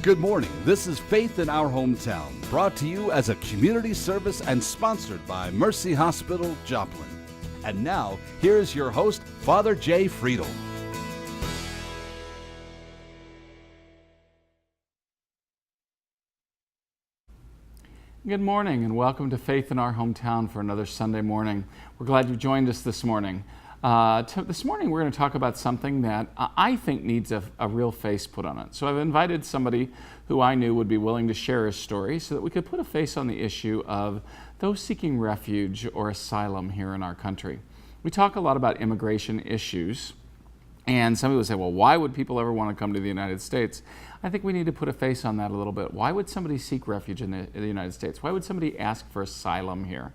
Good morning. This is Faith in Our Hometown, brought to you as a community service and sponsored by Mercy Hospital, Joplin. And now, here's your host, Father Jay Friedel. Good morning and welcome to Faith in Our Hometown for another Sunday morning. We're glad you joined us this morning. This morning we're going to talk about something that I think needs a real face put on it. So I've invited somebody who I knew would be willing to share his story so that we could put a face on the issue of those seeking refuge or asylum here in our country. We talk a lot about immigration issues, and some people say, well, why would people ever want to come to the United States? I think we need to put a face on that a little bit. Why would somebody seek refuge in the United States? Why would somebody ask for asylum here?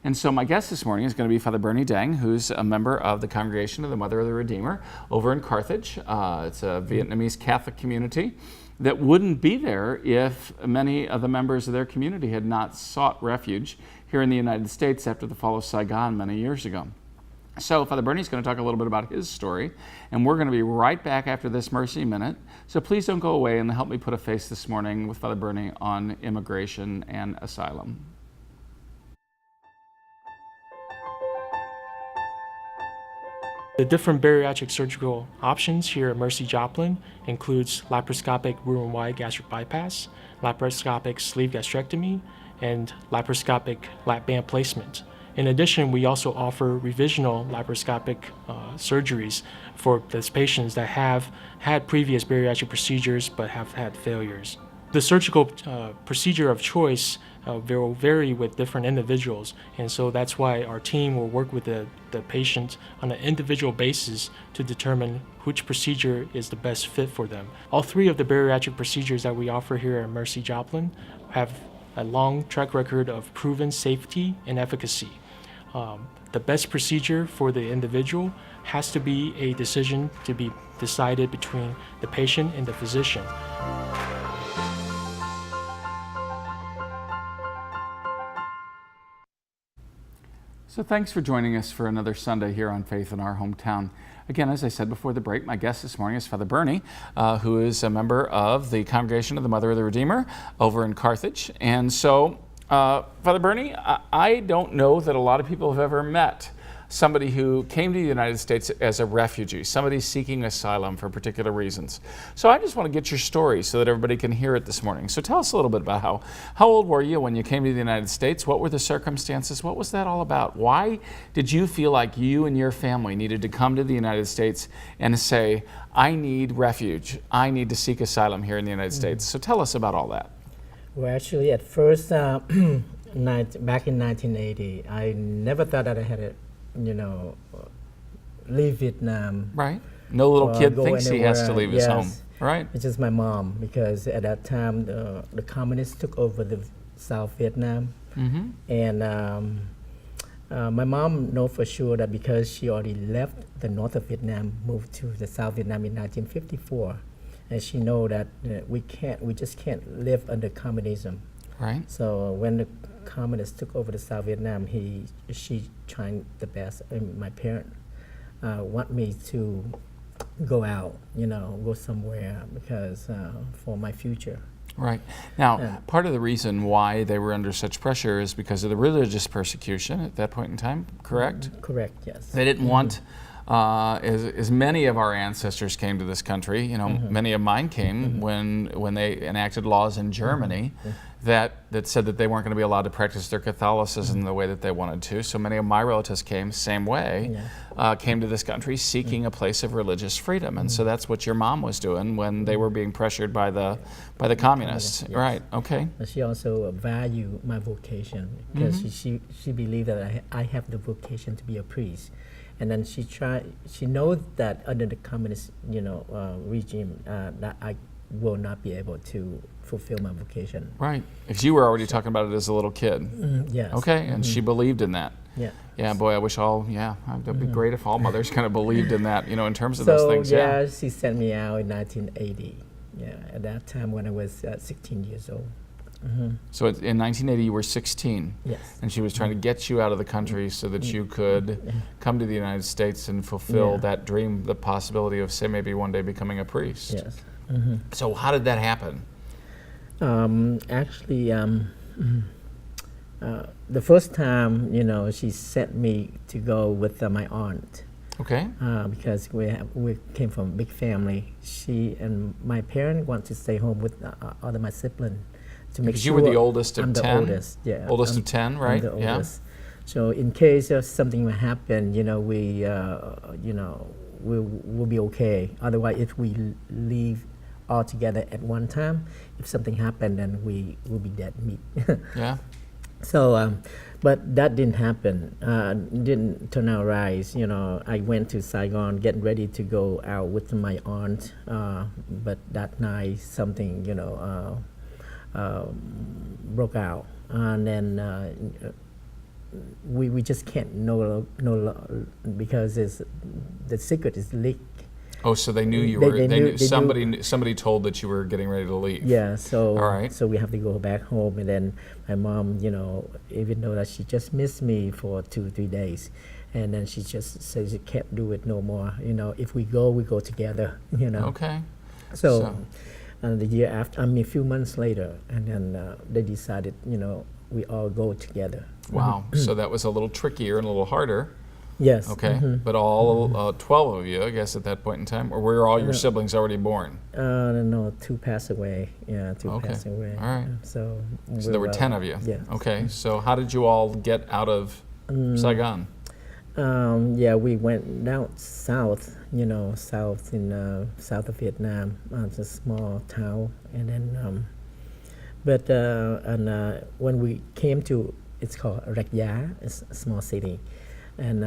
And so my guest this morning is going to be Father Bernie Dang, who's a member of the Congregation of the Mother of the Redeemer over in Carthage. It's a Vietnamese Catholic community that wouldn't be there if many of the members of their community had not sought refuge here in the United States after the fall of Saigon many years ago. So Father Bernie's going to talk a little bit about his story, and we're going to be right back after this Mercy Minute. So please don't go away and help me put a face this morning with Father Bernie on immigration and asylum. The different bariatric surgical options here at Mercy Joplin includes laparoscopic Roux-en-Y gastric bypass, laparoscopic sleeve gastrectomy, and laparoscopic lap band placement. In addition, we also offer revisional laparoscopic surgeries for those patients that have had previous bariatric procedures but have had failures. The surgical procedure of choice will vary with different individuals, and so that's why our team will work with the patient on an individual basis to determine which procedure is the best fit for them. All three of the bariatric procedures that we offer here at Mercy Joplin have a long track record of proven safety and efficacy. The best procedure for the individual has to be a decision to be decided between the patient and the physician. So thanks for joining us for another Sunday here on Faith in Our Hometown. Again, as I said before the break, my guest this morning is Father Bernie, who is a member of the Congregation of the Mother of the Redeemer over in Carthage. And so, Father Bernie, I don't know that a lot of people have ever met somebody who came to the United States as a refugee, somebody seeking asylum for particular reasons. So I just want to get your story so that everybody can hear it this morning. So tell us a little bit about how old were you when you came to the United States? What were the circumstances? What was that all about? Why did you feel like you and your family needed to come to the United States and say, I need refuge, I need to seek asylum here in the United States? So tell us about all that. Well, actually, at first, back in 1980, I never thought that I had to, leave Vietnam. Right. No little kid thinks he has to leave his yes, home. Right. It's just my mom, because at that time, the communists took over the South Vietnam. Mm-hmm. And my mom knows for sure that because she already left the north of Vietnam, moved to the South Vietnam in 1954. And she know that we just can't live under communism. Right. So when the communists took over the South Vietnam, she trying the best. And my parents want me to go out, go somewhere because for my future. Right. Now, part of the reason why they were under such pressure is because of the religious persecution at that point in time, correct? Correct, yes. They didn't want, as many of our ancestors came to this country, many of mine came when they enacted laws in Germany that said that they weren't going to be allowed to practice their Catholicism the way that they wanted to. So many of my relatives came, same way, came to this country seeking a place of religious freedom. And so that's what your mom was doing when they were being pressured by the communists. Yes. Right, okay. But she also valued my vocation because she believed that I have the vocation to be a priest. And then she knows that under the communist, regime, that I will not be able to fulfill my vocation. Right, because you were already talking about it as a little kid. Yes. Okay, and she believed in that. Yeah. Yeah, boy, I wish it'd be great if all mothers kind of believed in that, in terms of those things. Yeah, she sent me out in 1980. Yeah, at that time when I was 16 years old. So in 1980 you were 16. Yes. And she was trying to get you out of the country so that you could come to the United States and fulfill that dream, the possibility of, say, maybe one day becoming a priest. Yes. So how did that happen? Actually, the first time, she sent me to go with my aunt. Okay. Because we came from a big family. She and my parents want to stay home with all of my siblings to make Because sure. you were the oldest of I'm 10? the oldest, yeah. Oldest of 10, right? I'm the Yeah. oldest. So in case of something will happen, we'll be okay. Otherwise, if we leave all together at one time, if something happened, then we will be dead meat. Yeah. So, but that didn't happen. Didn't turn out right. I went to Saigon, getting ready to go out with my aunt. But that night, something, broke out, and then we just can't know because the secret is leaked. Oh, so they knew you They- were. they They knew- knew, they somebody. knew- Somebody told that you were getting ready to leave. Yeah, so All right. so we have to go back home, and then my mom, even though that she just missed me for 2-3 days, and then she just says she can't do it no more. If we go together. Okay. So the year after, a few months later, and then they decided, we all go together. Wow. So that was a little trickier and a little harder. Yes. Okay. But all 12 of you, I guess, at that point in time, or were all your siblings already born? No, 2 passed away. Yeah, 2 Okay. passed away. All right. So So there were 10 of you. Yeah. Okay. So how did you all get out of Saigon? Yeah, we went down south, south in south of Vietnam. It's a small town, and then, when we came to, it's called Rạch Giá, it's a small city, and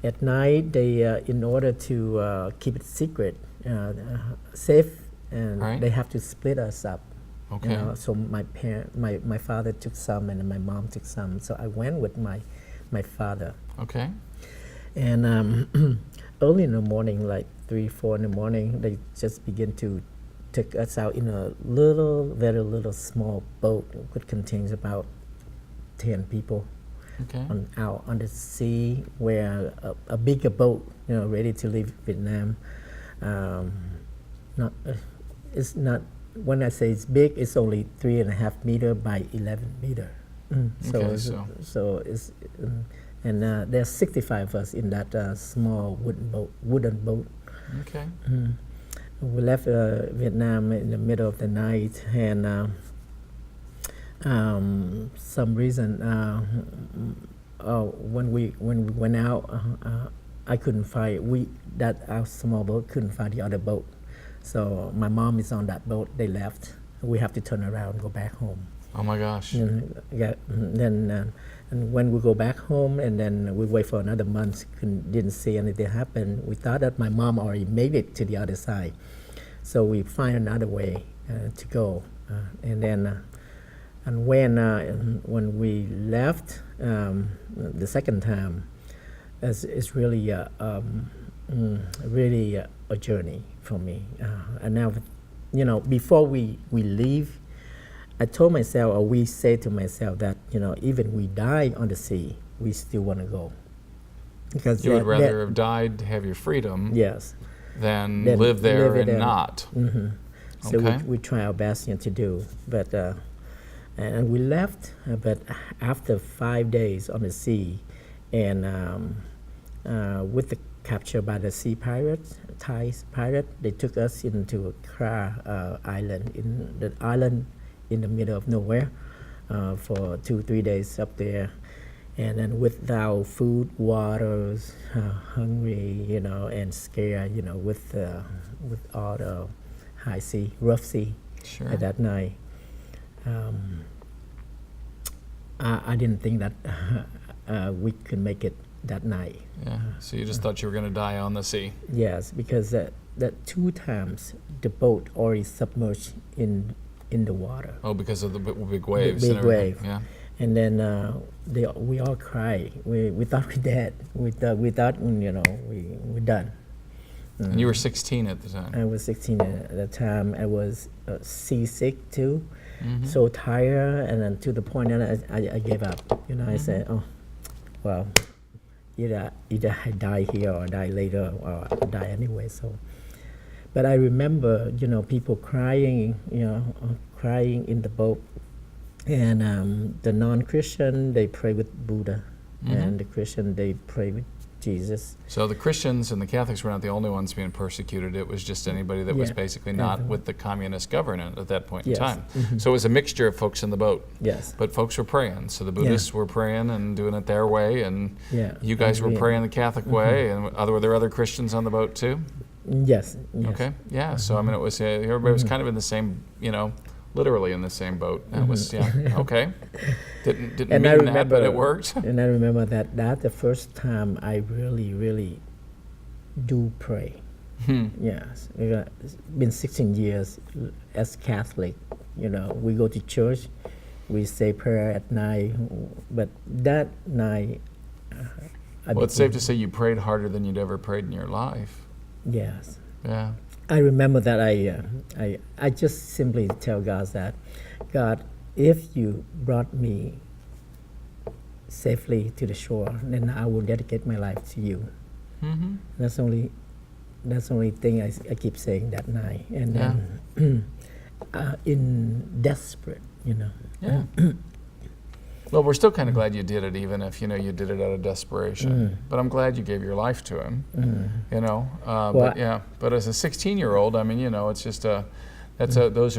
at night they, in order to keep it secret, safe, and Right. they have to split us up. Okay. So my father took some, and my mom took some. So I went with my father. Okay. And early in the morning, like 3-4 in the morning, they just begin to take us out in a very little small boat, which contains about 10 people Okay. out on the sea, where a bigger boat, ready to leave Vietnam. It's not. When I say it's big, it's only 3.5 meter by 11 meter. So Okay, it's, so- so it's. And there's 65 of us in that small wooden boat. Okay. We left Vietnam in the middle of the night, and some reason when we went out, I couldn't find our small boat couldn't find the other boat. So my mom is on that boat. They left. We have to turn around and go back home. Oh my gosh. And when we go back home, and then we wait for another month, didn't see anything happen. We thought that my mom already made it to the other side, so we find another way to go. And then, and when we left the second time, it's really really a journey for me. And now, before we leave, I told myself, or we say to myself, that even we die on the sea, we still want to go, because You would rather have died to have your freedom yes. than Then live there live it and in. not. So Okay. we try our best to do, but and we left. But after 5 days on the sea, and with the capture by the sea pirates, Thai pirate, they took us into a Kra island, in the middle of nowhere, for 2-3 days up there, and then without food, water, hungry, and scared, with all the high sea, rough sea Sure. at that night. I didn't think that we could make it that night. Yeah. So you just thought you were going to die on the sea. Yes, because that 2 times the boat already submerged in the water. Oh, because of the big waves. big and everything. wave. Yeah. And then we all cried. We thought we dead. We thought we're done. And you were 16 at the time. I was 16 at the time. I was seasick too, Mm-hmm. so tired, and then to the point that I gave up. I said, oh, well, either I die here or die later or I die anyway. So, but I remember, people crying, crying in the boat. And the non-Christian, they pray with Buddha, and the Christian, they pray with Jesus. So the Christians and the Catholics were not the only ones being persecuted. It was just anybody that was basically not with the communist government at that point in time. So it was a mixture of folks in the boat. Yes. But folks were praying. So the Buddhists were praying and doing it their way, and you guys were Yeah. praying the Catholic way. And were there other Christians on the boat too? Yes. Okay. Yeah. So I mean, it was everybody was kind of in the same, literally in the same boat. That was okay. Didn't And I mean that, but remember, it worked. and I remember that the first time I really do pray. Yes, it's been 16 years as Catholic. We go to church, we say prayer at night, but that night, Well, it's safe to say you prayed harder than you'd ever prayed in your life. yes, Yeah. I remember that I just simply tell God that, God, if you brought me safely to the shore, then I will dedicate my life to you. Mm-hmm. That's the only thing I keep saying that night, and then in desperate, Yeah. Well, we're still kind of glad you did it, even if you did it out of desperation. But I'm glad you gave your life to him. But as a 16-year-old, I mean, it's just those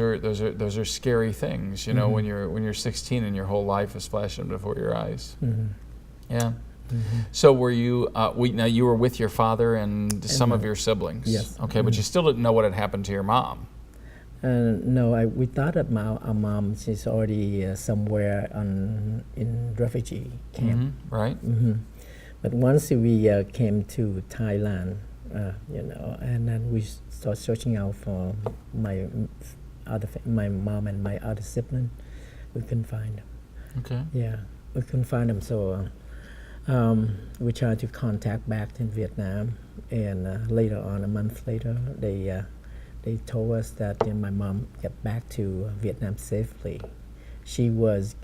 are scary things, when you're 16 and your whole life is flashing before your eyes. Yeah. So were you? Now you were with your father and some of your siblings. Yes. Okay, but you still didn't know what had happened to your mom. No, we thought that our mom, she's already somewhere in refugee camp. Right. But once we came to Thailand, and then we started searching out for my mom and my other sibling, we couldn't find them. Okay. Yeah, we couldn't find them, so we tried to contact back in Vietnam, and later on, a month later, they told us that my mom got back to Vietnam safely. She was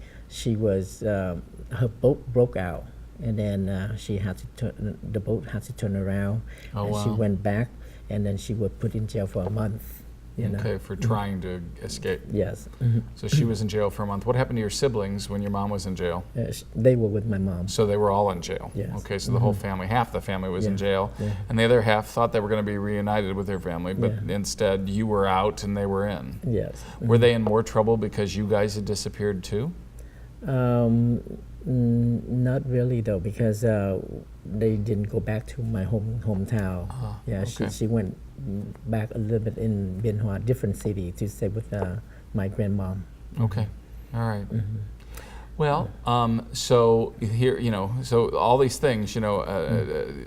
her boat broke out, and then she had to the boat had to turn around, and she went back, and then she was put in jail for a month. Okay, for trying to escape. Yes. So she was in jail for a month. What happened to your siblings when your mom was in jail? They were with my mom. So they were all in jail. Yes. Okay, so the whole family, half the family was in jail, Yeah. and the other half thought they were going to be reunited with their family, but instead you were out and they were in. Yes. Were they in more trouble because you guys had disappeared too? Not really though, because they didn't go back to my hometown. Okay. She went back a little bit in Bien Hoa, different city, to stay with my grandmom. Okay, all right. Well, so here, so all these things, the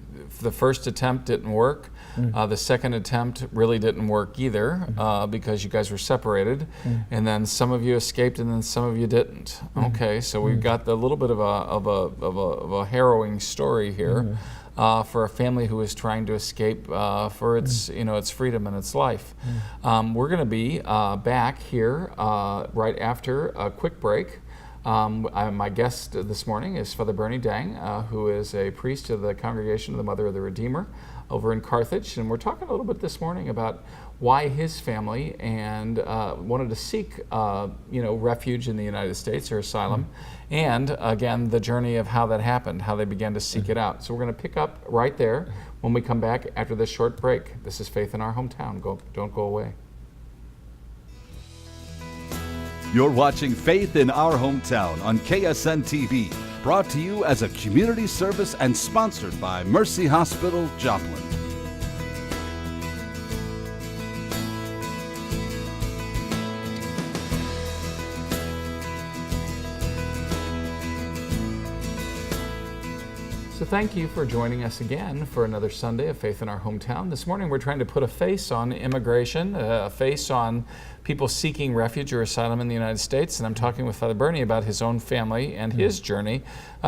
first attempt didn't work. The second attempt really didn't work either because you guys were separated, and then some of you escaped, and then some of you didn't. Okay, so we've got a little bit of a harrowing story here for a family who is trying to escape for its its freedom and its life. We're going to be back here right after a quick break. My guest this morning is Father Bernie Dang, who is a priest of the Congregation of the Mother of the Redeemer over in Carthage, and we're talking a little bit this morning about why his family wanted to seek refuge in the United States or asylum, and again the journey of how that happened, how they began to seek it out. So we're going to pick up right there when we come back after this short break. This is Faith in Our Hometown. Don't go away. You're watching Faith in Our Hometown on KSN TV, brought to you as a community service and sponsored by Mercy Hospital, Joplin. So thank you for joining us again for another Sunday of Faith in Our Hometown. This morning we're trying to put a face on immigration, a face on people seeking refuge or asylum in the United States, and I'm talking with Father Bernie about his own family and his journey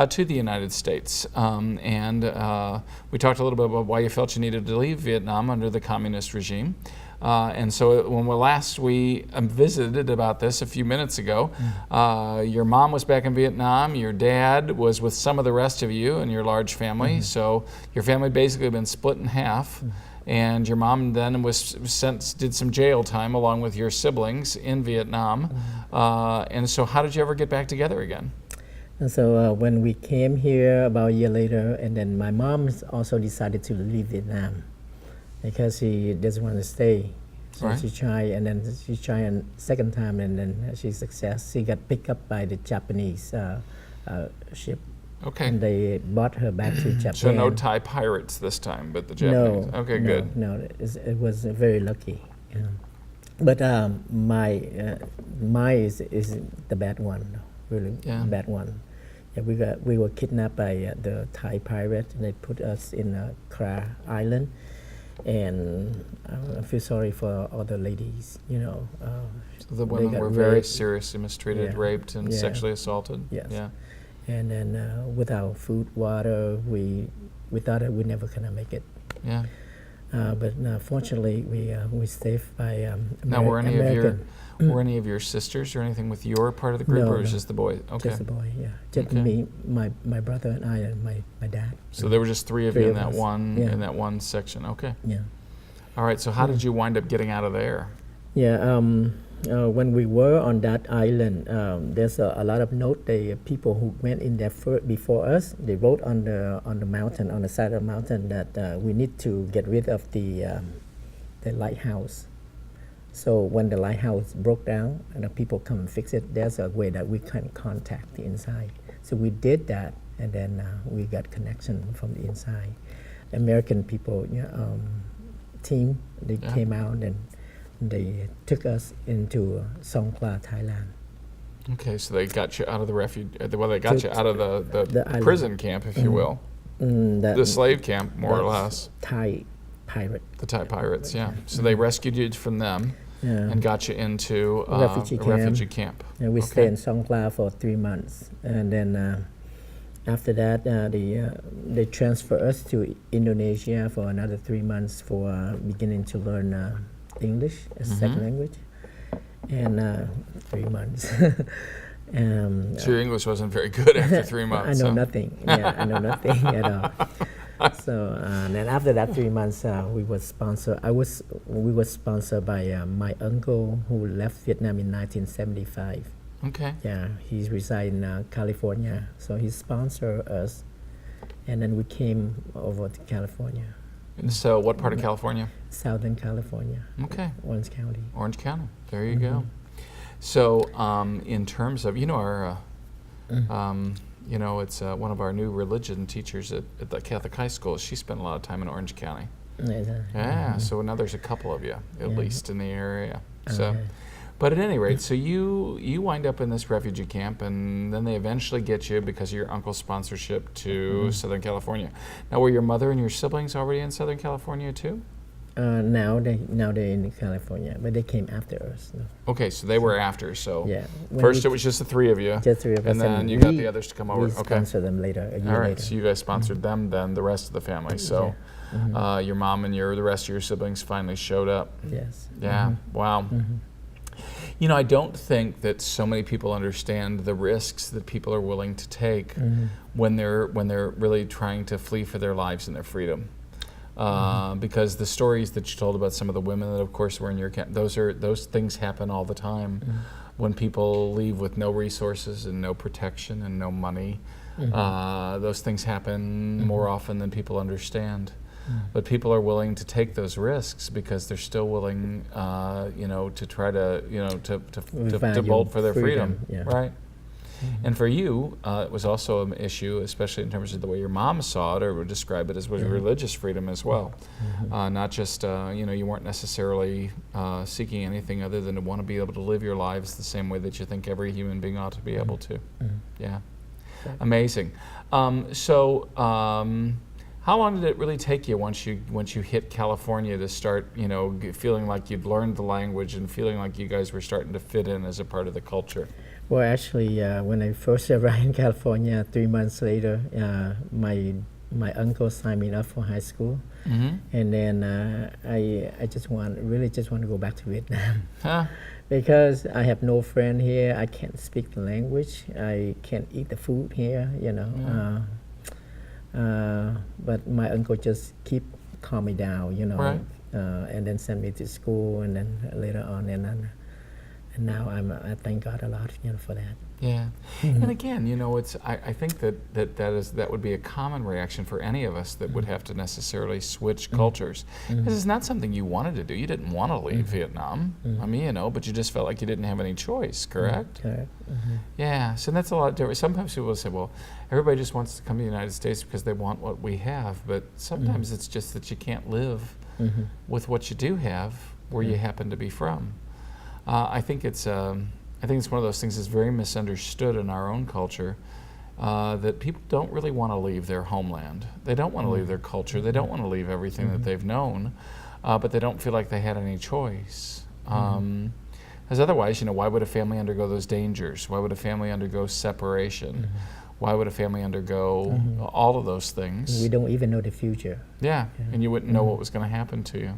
to the United States. And we talked a little bit about why you felt you needed to leave Vietnam under the communist regime. And so when we visited about this a few minutes ago, your mom was back in Vietnam, your dad was with some of the rest of you and your large family, so your family basically been split in half. And your mom then did some jail time along with your siblings in Vietnam. And so how did you ever get back together again? And so when we came here about a year later, and then my mom also decided to leave Vietnam because she doesn't want to stay. So Right. she tried, and then she tried a second time, and then she success. She got picked up by the Japanese ship, Okay. and they brought her back to Japan. So no Thai pirates this time, but the Japanese. No. Okay, no, good. No, it was very lucky. Yeah. But my is the bad one, really Yeah. bad one. Yeah, we were kidnapped by the Thai pirate, and they put us in Kra Island. And I feel sorry for all the ladies, you know. So the they women got were very raped. seriously mistreated, Yeah. raped, and Yeah. sexually assaulted. Yes. Yeah. And then without food, water, we thought that we never gonna make it. Yeah. But fortunately, we saved by Now, were any American. were any of your sisters or anything with your part of the group, No, or was no. just the boy? Okay. Just a boy, yeah. Just Okay. me, my brother, and I, and my dad. So there were just three of Three you in of that us. one Yeah. in that one section. Okay. Yeah. All right. So how did you wind up getting out of there? Yeah. When we were on that island, there's a lot of note. The people who went in there before us, they wrote on the mountain, on the side of the mountain, that we need to get rid of the lighthouse. So when the lighthouse broke down and the people come and fix it, there's a way that we can contact the inside. So we did that, and then we got connection from the inside. American people, team, they Yeah. came out and they took us into Songkhla, Thailand. Okay. So they got you out of the refuge. Well, they got you out of the the island. prison camp, if you will, That, the slave camp, more or that's less. Thai pirate. The Thai pirates. Yeah. So they rescued you from them Yeah. and got you into Refugee a camp. refugee camp. And we Okay. stayed in Songkhla for 3 months, and then after that, they transfer us to Indonesia for another 3 months for beginning to learn English as a second language, and 3 months. So your English wasn't very good after 3 I months. know huh? nothing. Yeah, I know nothing at all. So then after that 3 months, we were sponsored. We were sponsored by my uncle who left Vietnam in 1975. Okay. Yeah, he's reside in California, so he sponsored us, and then we came over to California, And so what part of California? Southern California, Okay. Orange County. Orange County. There you go. So, in terms of, our, it's one of our new religion teachers at the Catholic high school. She spent a lot of time in Orange County. Yeah. So now there's a couple of you, at Yeah. least in the area. So, Okay. but at any rate, so you wind up in this refugee camp, and then they eventually get you because of your uncle's sponsorship to Southern California. Now, were your mother and your siblings already in Southern California too? Now they're in California, but they came after us. No. Okay, so they were after. So Yeah. When first we it was just the three of you, just 3 of us, and then you got the others to come over. We Okay. sponsored them later, a year All right, later. so you guys sponsored them, then the rest of the family. So your mom and the rest of your siblings finally showed up. Yes. Yeah, wow. I don't think that so many people understand the risks that people are willing to take when they're really trying to flee for their lives and their freedom. Because the stories that you told about some of the women that, of course, were in your camp, those things happen all the time. When people leave with no resources and no protection and no money, those things happen more often than people understand. But people are willing to take those risks because they're still willing, to try to, to Value bolt for their freedom, yeah. right? And for you, it was also an issue, especially in terms of the way your mom saw it, or would describe it as was religious freedom as well. Not just, you weren't necessarily seeking anything other than to want to be able to live your lives the same way that you think every human being ought to be able to. Yeah, amazing. How long did it really take you once you hit California to start, feeling like you'd learned the language and feeling like you guys were starting to fit in as a part of the culture? Well, actually, when I first arrived in California, 3 months later, my uncle signed me up for high school, and then I just want to go back to Vietnam. Huh? Because I have no friend here, I can't speak the language, I can't eat the food here, But my uncle just keep calm me down, you know, Right. and then send me to school, and then later on, and now I thank God a lot, you know, for that. Yeah, and again, you know, I think that would be a common reaction for any of us that would have to necessarily switch cultures, because it's not something you wanted to do. You didn't want to leave Vietnam. I mean, you know, but you just felt like you didn't have any choice, correct? Correct. Yeah, so that's a lot different. Sometimes people will say, well, everybody just wants to come to the United States because they want what we have, but sometimes it's just that you can't live with what you do have where you happen to be from. I think it's one of those things that's very misunderstood in our own culture, that people don't really want to leave their homeland. They don't want to leave their culture. They don't want to leave everything that they've known, but they don't feel like they had any choice. Because otherwise, you know, why would a family undergo those dangers? Why would a family undergo separation? Why would a family undergo all of those things? We don't even know the future. Yeah, and you wouldn't know what was going to happen to you.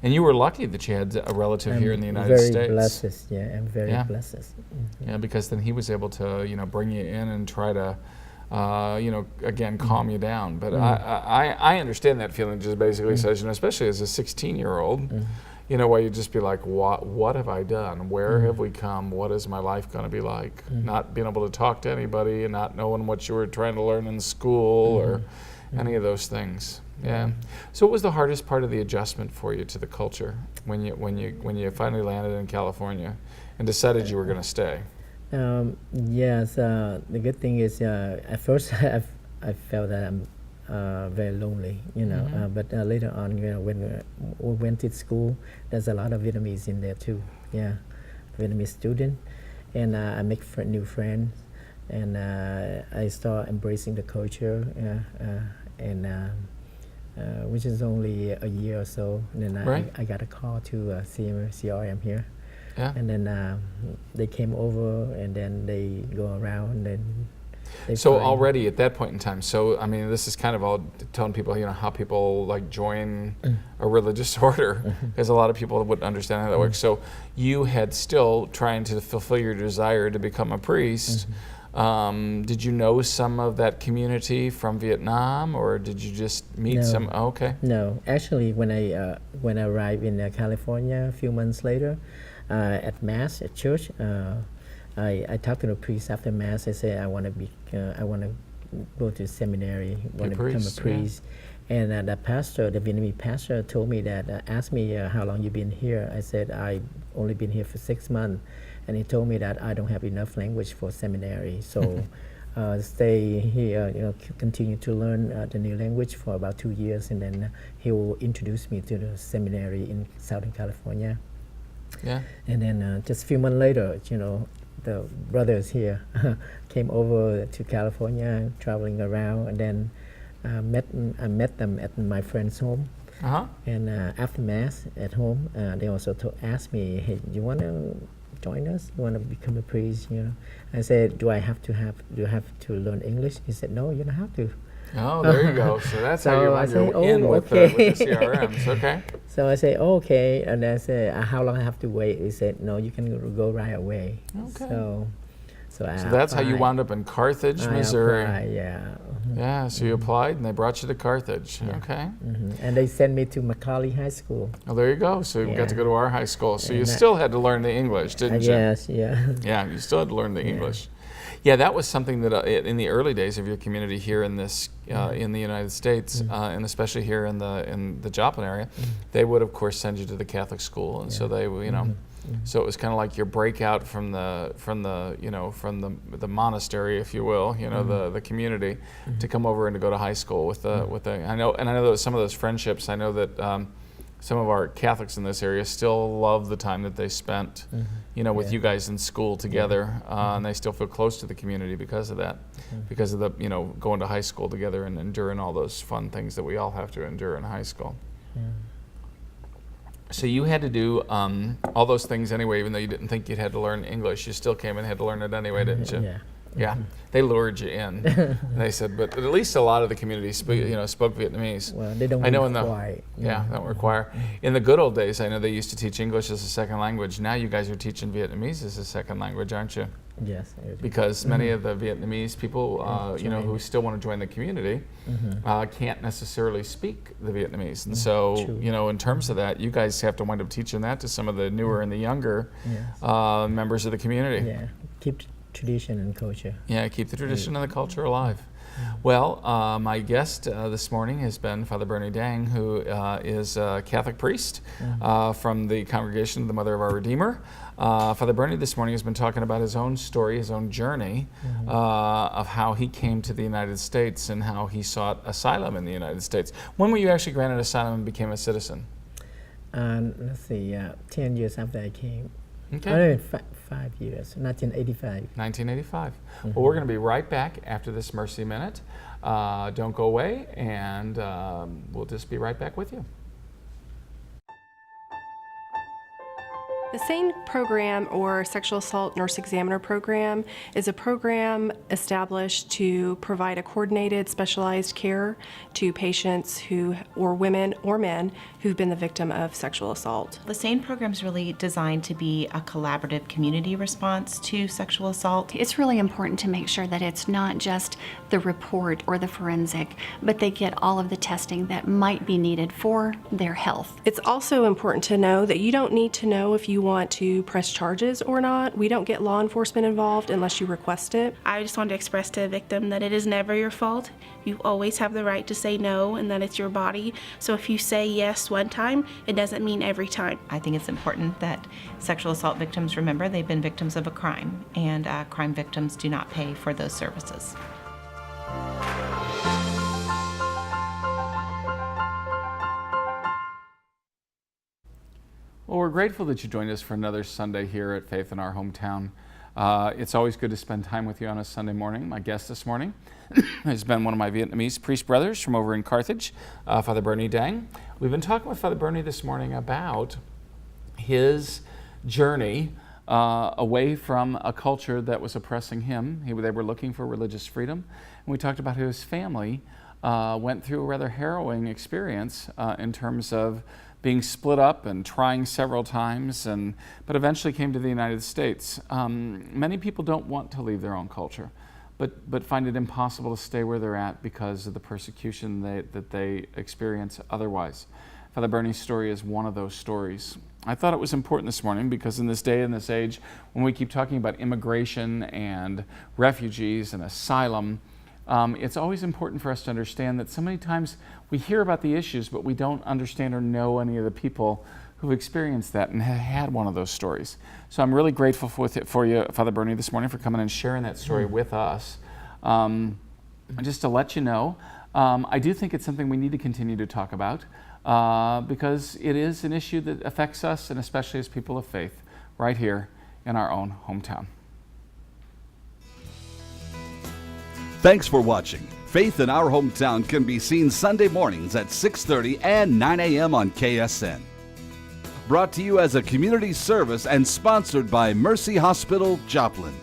And you were lucky that you had a relative here in the United very States. blessed, yeah, I'm very Yeah. blessed. Yeah, because then he was able to, you know, bring you in and try to, you know, again, calm you down. But I understand that feeling. Just basically says, you know, especially as a 16-year-old, you know, where you just be like, what have I done? Where have we come? What is my life going to be like? Not being able to talk to anybody and not knowing what you were trying to learn in school or any of those things. Yeah. So what was the hardest part of the adjustment for you to the culture when you finally landed in California and decided you were going to stay? Yes, the good thing is at first I felt that I'm very lonely, you know, but later on, you know, when we went to school, there's a lot of Vietnamese in there too, yeah, Vietnamese student, and I make new friends, and I start embracing the culture, and which is only a year or so, and then Right. I got a call to CRM here. Yeah. And then they came over, and then they go around, and they So find- already at that point in time, so I mean, this is kind of all telling people, you know, how people like join a religious order, because a lot of people wouldn't understand how that works. So you had still trying to fulfill your desire to become a priest. Did you know some of that community from Vietnam, or did you just meet No. some? Oh, okay. No, actually, when I arrived in California a few months later, at Mass at church, I talked to the priest after Mass. I said I want to go to seminary, want to become priest, a priest. And the pastor, the Vietnamese pastor, told me that, asked me how long you been here. I said I've only been here for 6 months, and he told me that I don't have enough language for seminary, so stay here, you know, continue to learn the new language for about 2 years, and then he will introduce me to the seminary in Southern California. Yeah. And then just a few months later, you know, the brothers here came over to California, traveling around, and then I met them at my friend's home. And after Mass at home, they also asked me, "Hey, you want to join us? You want to become a priest?" You know, I said, "Do you have to learn English?" He said, "No, you don't have to." Oh, there you go. So that's how So you I wound your say, in "Oh, with okay." the CRMs. Okay. So I say, "Oh, okay," and I said, "How long I have to wait?" He said, "No, you can go right away." Okay. So So that's how you applied. wound up in Carthage, I Missouri. applied, yeah. Yeah, so you applied and they brought you to Carthage. Okay. And they sent me to Macaulay High School. Well, there you go. So you got to Yeah. go to our high school. So you And that- still had to learn the English, didn't you? Yes, yeah. Yeah, you still had to learn the English. Yeah, that was something that in the early days of your community here in this in the United States, and especially here in the Joplin area, they would of course send you to the Catholic school, and so they, you know, so it was kind of like your breakout from the monastery, if you will, you know, the community, to come over and to go to high school with the I know that some of those friendships. I know that some of our Catholics in this area still love the time that they spent, you know, with you guys in school together, and they still feel close to the community because of that, because of the, you know, going to high school together and enduring all those fun things that we all have to endure in high school. So you had to do all those things anyway, even though you didn't think you'd had to learn English. You still came and had to learn it anyway, didn't you? Yeah, Yeah, they lured you in. And they said, but at least a lot of the communities spoke Vietnamese. Well, they don't I know require. don't require. In the good old days, I know they used to teach English as a second language. Now you guys are teaching Vietnamese as a second language, aren't you? Yes. Because many of the Vietnamese people, who still want to join the community, can't necessarily speak the Vietnamese. And so, True. In terms of that, you guys have to wind up teaching that to some of the newer and the younger members of the community. Yeah, keep tradition and culture. Yeah, keep the tradition and the culture alive. Well, my guest this morning has been Father Bernie Dang, who is a Catholic priest from the Congregation of the Mother of Our Redeemer. Father Bernie this morning has been talking about his own story, his own journey of how he came to the United States and how he sought asylum in the United States. When were you actually granted asylum and became a citizen? Let's see, 10 years after I came. Okay. 5 years, 1985. 1985. Well, we're going to be right back after this Mercy Minute. Don't go away, and we'll just be right back with you. The SANE program, or Sexual Assault Nurse Examiner program, is a program established to provide a coordinated, specialized care to patients or women or men who've been the victim of sexual assault. The SANE program is really designed to be a collaborative community response to sexual assault. It's really important to make sure that it's not just the report or the forensic, but they get all of the testing that might be needed for their health. It's also important to know that you don't need to know if you want to press charges or not. We don't get law enforcement involved unless you request it. I just want to express to the victim that it is never your fault. You always have the right to say no, and that it's your body. So if you say yes one time, it doesn't mean every time. I think it's important that sexual assault victims remember they've been victims of a crime, and crime victims do not pay for those services. Well, we're grateful that you joined us for another Sunday here at Faith in Our Hometown. It's always good to spend time with you on a Sunday morning. My guest this morning has been one of my Vietnamese priest brothers from over in Carthage, Father Bernie Dang. We've been talking with Father Bernie this morning about his journey away from a culture that was oppressing him. They were looking for religious freedom. And we talked about how his family went through a rather harrowing experience in terms of being split up and trying several times, but eventually came to the United States. Many people don't want to leave their own culture, but find it impossible to stay where they're at because of the persecution that they experience otherwise. Father Bernie's story is one of those stories. I thought it was important this morning because in this day and this age, when we keep talking about immigration and refugees and asylum, it's always important for us to understand that so many times we hear about the issues, but we don't understand or know any of the people who've experienced that and have had one of those stories. So I'm really grateful for you, Father Bernie, this morning for coming and sharing that story with us. Just to let you know, I do think it's something we need to continue to talk about because it is an issue that affects us, and especially as people of faith, right here in our own hometown. Thanks for watching. Faith in Our Hometown can be seen Sunday mornings at 6:30 and 9 a.m. on KSN. Brought to you as a community service and sponsored by Mercy Hospital, Joplin.